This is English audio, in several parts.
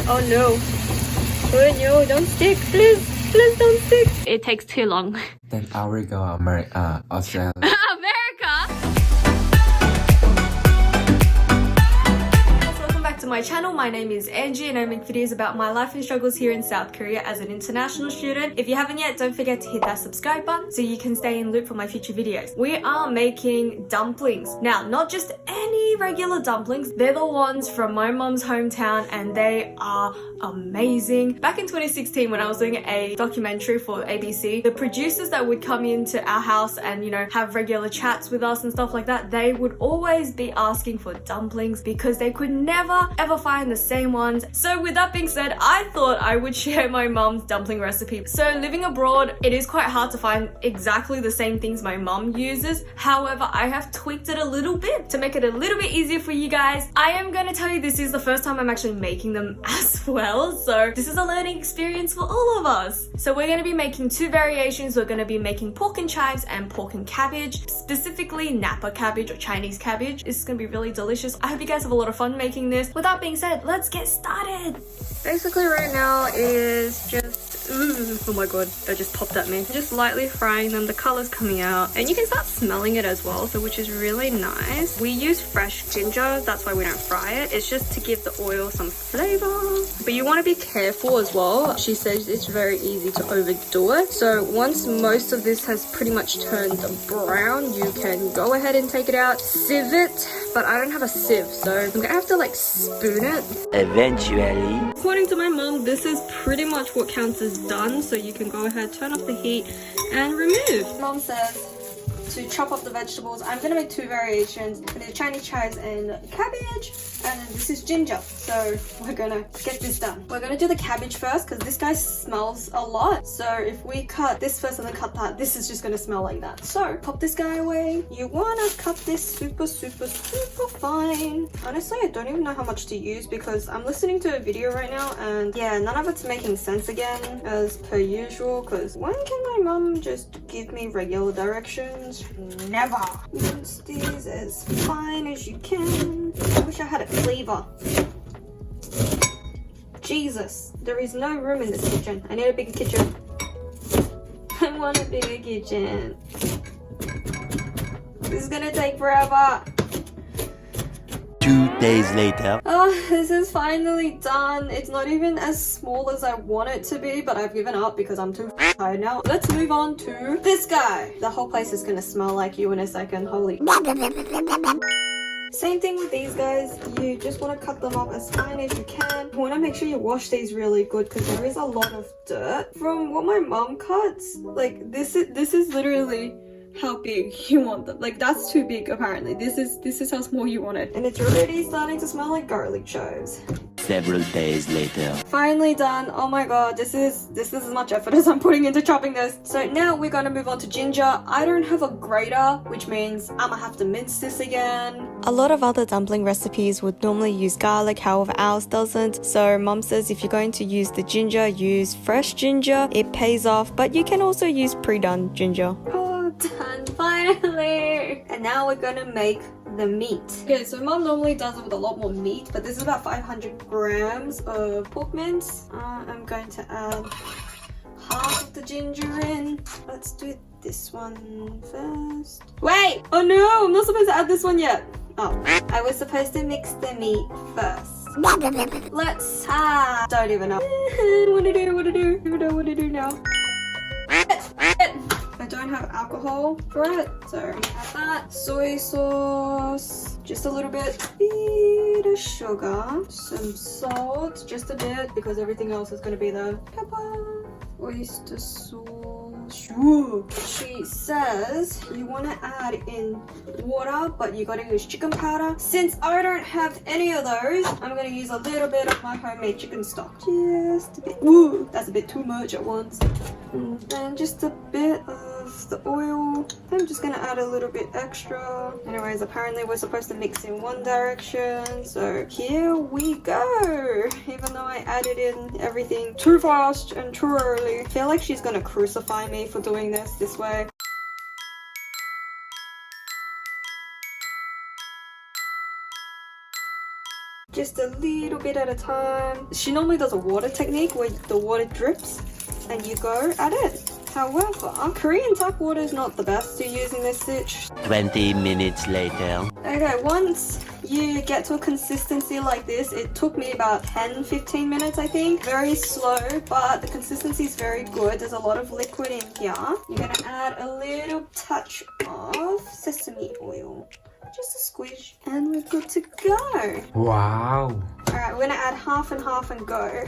Oh no. Oh no, don't stick. Please. Please don't stick. It takes too long. Then I will go Australia. America! To my channel. My name is Angie and I make videos about my life and struggles here in South Korea as an international student. If you haven't yet, don't forget to hit that subscribe button so you can stay in loop for my future videos. We are making dumplings. Now, not just any regular dumplings, they're the ones from my mom's hometown and they are amazing. Back in 2016 when I was doing a documentary for ABC, the producers that would come into our house and, you know, have regular chats with us and stuff like that, they would always be asking for dumplings because they could never ever find the same ones. So with that being said, I thought I would share my mom's dumpling recipe. So living abroad, it is quite hard to find exactly the same things my mom uses. However, I have tweaked it a little bit to make it a little bit easier for you guys. I am going to tell you this is the first time I'm actually making them as well. So this is a learning experience for all of us. So we're going to be making two variations. We're going to be making pork and chives and pork and cabbage, specifically Napa cabbage or Chinese cabbage. This is going to be really delicious. I hope you guys have a lot of fun making this. With that being said, let's get started. Basically right now is just, oh my god, that just popped at me. Just lightly frying them, the color's coming out. And you can start smelling it as well, so which is really nice. We use fresh ginger, that's why we don't fry it. It's just to give the oil some flavor. But you want to be careful as well. She says it's very easy to overdo it. So once most of this has pretty much turned brown, you can go ahead and take it out, sieve it. But I don't have a sieve, so I'm gonna have to like spoon it. Eventually. According to my mom, this is pretty much what counts as done, so you can go ahead, turn off the heat and remove. Mom says to chop up the vegetables. I'm gonna make two variations. There's Chinese chives and cabbage, and then this is ginger. So we're gonna get this done. We're gonna do the cabbage first because this guy smells a lot. So if we cut this first and then cut that, this is just gonna smell like that. So pop this guy away. You wanna cut this super fine. Honestly, I don't even know how much to use because I'm listening to a video right now and yeah, none of it's making sense again as per usual, because when can my mom just give me regular directions? Never. Mince these as fine as you can. I wish I had a cleaver. Jesus, there is no room in this kitchen. I need a bigger kitchen. I want a bigger kitchen. This is gonna take forever. 2 days later. Oh, this is finally done. It's not even as small as I want it to be, but I've given up because I'm too tired now. Let's move on to this guy. The whole place is gonna smell like you in a second. Holy. Same thing with these guys. You just want to cut them up as fine as you can. You want to make sure you wash these really good because there is a lot of dirt. From what my mom cuts, like this is literally how big you want them. Like that's too big apparently. This is how small you want it. And it's already starting to smell like garlic chives. Several days later. Finally done. Oh my god, this is as much effort as I'm putting into chopping this. So now we're gonna move on to ginger. I don't have a grater, which means I'm gonna have to mince this again. A lot of other dumpling recipes would normally use garlic, however ours doesn't. So mom says if you're going to use the ginger, use fresh ginger. It pays off, but you can also use pre-done ginger. Done, finally. And now we're gonna make the meat. Okay, so mom normally does it with a lot more meat, but this is about 500 grams of pork mince. I'm going to add half of the ginger in. Let's do this one first. Wait! Oh no, I'm not supposed to add this one yet. Oh, I was supposed to mix the meat first. Let's don't even know. What to do now. I don't have alcohol for it, so I'm gonna have that. Soy sauce, just a little bit of sugar, some salt, just a bit because everything else is gonna be the pepper, oyster sauce. Ooh. She says you want to add in water, but you gotta use chicken powder. Since I don't have any of those, I'm gonna use a little bit of my homemade chicken stock. Just a bit. Ooh, that's a bit too much at once. And just a bit of the oil. I'm just gonna add a little bit extra. Anyways, apparently we're supposed to mix in one direction, so here we go. Even though I added in everything too fast and too early, I feel like she's gonna crucify me for doing this way. Just a little bit at a time. She normally does a water technique where the water drips and you go at it. However, Korean tap water is not the best to use in this stitch. 20 minutes later. Okay, once you get to a consistency like this, it took me about 10-15 minutes, I think. Very slow, but the consistency is very good. There's a lot of liquid in here. You're gonna add a little touch of sesame oil. Just a squish, and we're good to go. Wow. Alright, we're gonna add half and half and go.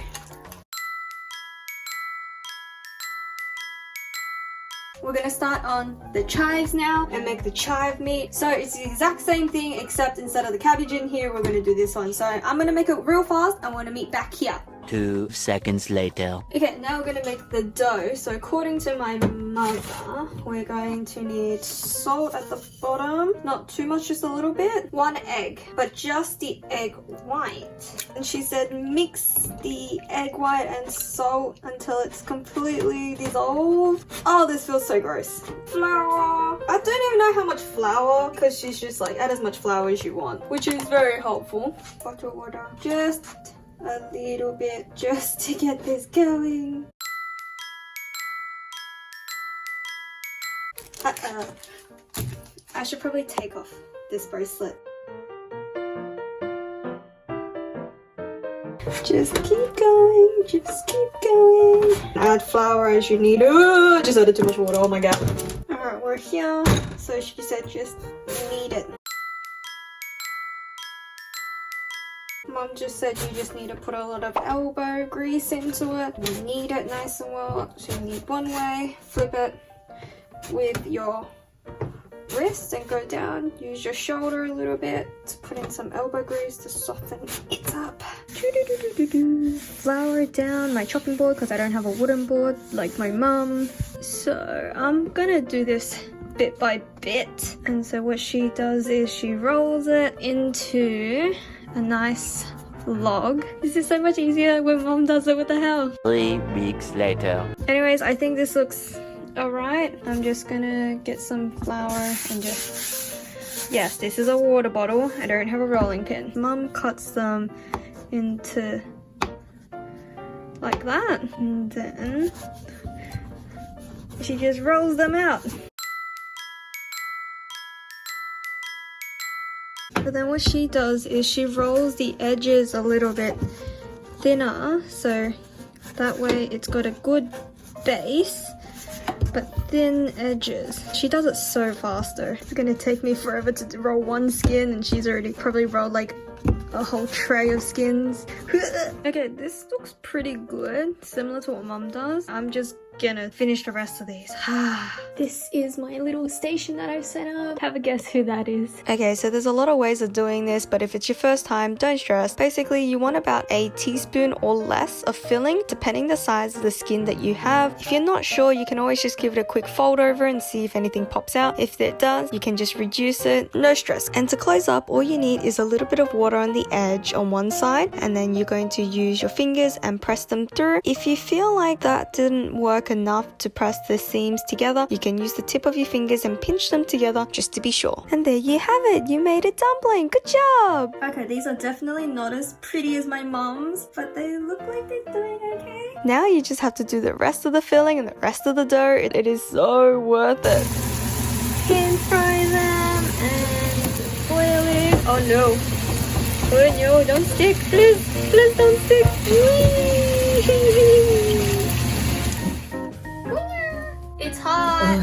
We're gonna start on the chives now and make the chive meat. So it's the exact same thing, except instead of the cabbage in here, we're gonna do this one. So I'm gonna make it real fast. I wanna meet back here. 2 seconds later. Okay, now we're gonna make the dough. So according to my mother, we're going to need salt at the bottom. Not too much, just a little bit. 1 egg, but just the egg white. And she said mix the egg white and salt until it's completely dissolved. Oh, this feels so gross. Flour. I don't even know how much flour, because she's just like, add as much flour as you want, which is very helpful. Bottled water. Just a little bit, just to get this going. I should probably take off this bracelet. Just keep going, just keep going. Add flour as you need. Oh, just added too much water, oh my god. Alright, we're here. So she said just knead it. Mom just said you just need to put a lot of elbow grease into it. You knead it nice and well. So you knead one way, flip it with your wrist and go down. Use your shoulder a little bit to put in some elbow grease to soften it up. Flour it down my chopping board because I don't have a wooden board like my mum. So I'm gonna do this bit by bit. And so what she does is she rolls it into a nice log. This is so much easier when mom does it. What the hell? 3 weeks later. Anyways, I think this looks alright. I'm just gonna get some flour and just... Yes, this is a water bottle. I don't have a rolling pin. Mum cuts them into like that. And then she just rolls them out. But then what she does is she rolls the edges a little bit thinner, so that way it's got a good base but thin edges. She does it so fast though. It's gonna take me forever to roll one skin and she's already probably rolled like a whole tray of skins. Okay, this looks pretty good, similar to what mum does. I'm just gonna finish the rest of these. This is my little station that I've set up. Have a guess who that is. Okay, so there's a lot of ways of doing this, but if it's your first time, don't stress. Basically, you want about a teaspoon or less of filling, depending the size of the skin that you have. If you're not sure, you can always just give it a quick fold over and see if anything pops out. If it does, you can just reduce it. No stress. And to close up, all you need is a little bit of water on the edge on one side, and then you're going to use your fingers and press them through. If you feel like that didn't work enough to press the seams together, you can use the tip of your fingers and pinch them together just to be sure. And there you have it. You made a dumpling. Good job. Okay, these are definitely not as pretty as my mom's, but they look like they're doing okay. Now you just have to do the rest of the filling and the rest of the dough. It is so worth it. Pan fry them and oil it. Oh no. Oh no, don't stick. Please, please don't stick. It's hot.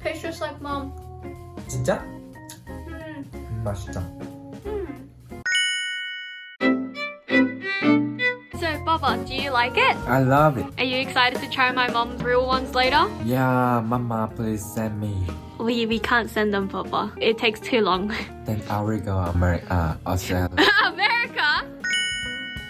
Tastes just like mom. 진짜? 맛있다. So, Baba, do you like it? I love it. Are you excited to try my mom's real ones later? Yeah, Mama, please send me. We can't send them, Papa. It takes too long. Then I will go Australia. America?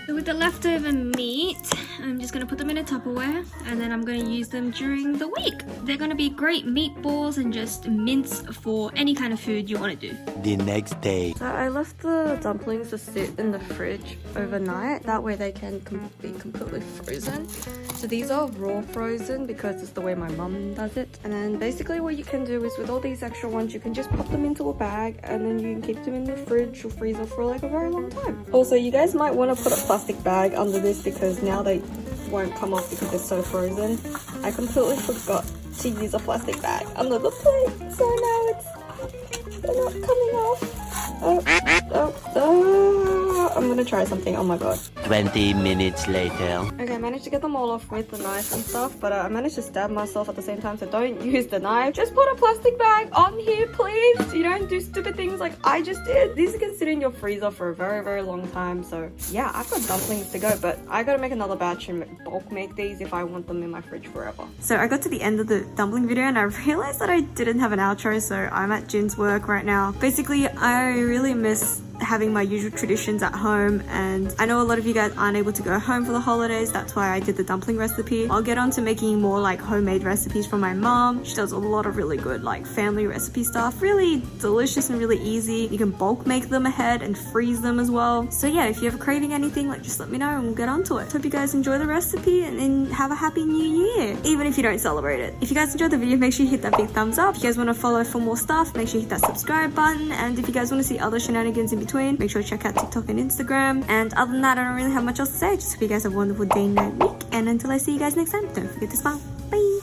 So with the leftover meat, I'm just gonna put them in a Tupperware and then I'm gonna use them during the week. They're gonna be great meatballs and just mince for any kind of food you want to do. The next day. So I left the dumplings to sit in the fridge overnight. That way they can be completely frozen. So these are raw frozen because it's the way my mum does it. And then basically what you can do is with all these extra ones, you can just pop them into a bag and then you can keep them in the fridge or freezer for like a very long time. Also, you guys might want to put a plastic bag under this because now they won't come off because they're so frozen. I completely forgot to use a plastic bag under the plate, so now they're not coming off. I'm gonna try something. Oh my god. 20 minutes later. Okay, I managed to get them all off with the knife and stuff, but I managed to stab myself at the same time, so don't use the knife. Just put a plastic bag on here, please. You don't do stupid things like I just did. These can sit in your freezer for a very, very long time, so yeah, I've got dumplings to go, but I gotta make another batch and bulk make these if I want them in my fridge forever. So I got to the end of the dumpling video and I realized that I didn't have an outro, so I'm at Jin's work right now. Basically, I really miss having my usual traditions at home, and I know a lot of you guys aren't able to go home for the holidays. That's why I did the dumpling recipe. I'll get on to making more like homemade recipes from my mom. She does a lot of really good like family recipe stuff, really delicious and really easy. You can bulk make them ahead and freeze them as well. So yeah, if you're ever craving anything, like just let me know and we'll get onto it. Hope you guys enjoy the recipe and then have a happy new year, even if you don't celebrate it. If you guys enjoyed the video, make sure you hit that big thumbs up. If you guys want to follow for more stuff, make sure you hit that subscribe button, and if you guys want to see other shenanigans in between, make sure to check out TikTok and Instagram. And other than that, I don't really have much else to say. Just hope you guys have a wonderful day, night, week, and until I see you guys next time, don't forget to smile. Bye.